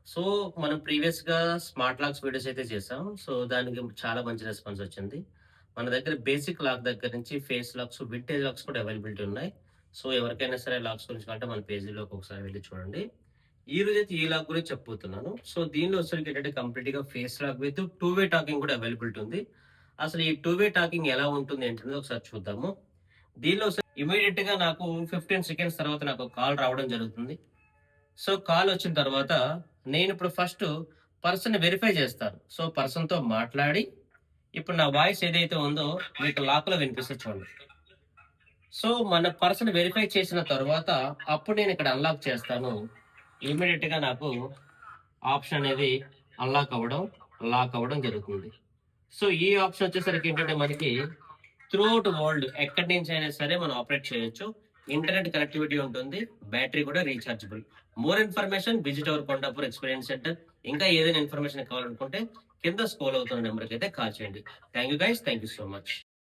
So, మనం ప్రీవియస్‌గా smart locks videos అయితే చేసాం. సో, దానికి చాలా మంచి రెస్పాన్స్ వచ్చింది. మన దగ్గర బేసిక్ లాక్ దగ్గర నుంచి ఫేస్ లాక్స్, వింటేజ్ లాక్స్ కూడా అవైలబిలిటీ ఉన్నాయి. సో, ఎవరికైనా సరే లాక్స్ గురించి కావాలంటే మన పేజీలోకి ఒకసారి వెళ్లి చూడండి. ఈరోజైతే ఈ లాక్ గురించి చెప్పబోతున్నాను. సో, దీనిలో వచ్చేసరికి ఏంటంటే కంప్లీట్‌గా face lock with two way talking కూడా అవైలబిలిటీ ఉంది. అసలు ఈ టూ వే టాకింగ్ ఎలా ఉంటుంది ఏంటనేది ఒకసారి చూద్దాము. దీనిలో ఇమ్మీడియేట్‌గా నాకు 15 సెకండ్స్ తర్వాత నాకు కాల్ రావడం జరుగుతుంది. సో, కాలొచ్చిన తర్వాత నేనిప్పుడు ఫస్టు పర్సన్‌ని వెరిఫై చేస్తాను. సో, పర్సన్‌తో మాట్లాడి, ఇప్పుడు నా వాయిస్ ఏదైతే ఉందో మీకు లాక్‌లో వినిపిస్తది చూడండి. సో, మన పర్సన్ వెరిఫై చేసిన తరువాత అప్పుడు నేనిక్కడ అన్‌లాక్ చేస్తాను. ఇమ్మీడియేట్‌గా నాకు ఆప్షన్ అనేది అన్‌లాక్ అవ్వడం, లాక్ అవ్వడం జరుగుతుంది. సో, ఈ ఆప్షన్ వచ్చేసరికి ఏంటంటే మనకి త్రూఅవుట్ వరల్డ్ ఎక్కడి నుంచైనా సరే మనం ఆపరేట్ చేయొచ్చు. ఇంటర్నెట్ కనెక్టివిటీ ఉంటుంది. బ్యాటరీ కూడా rechargeable. More information visit our Kondapur experience centre. ఇంకా ఏదైనా ఇన్ఫర్మేషన్ కావాలనుకుంటే కింద స్క్రోల్ అవుతున్న నంబర్‌కైతే కాల్ చేయండి. Thank you guys. Thank you so much.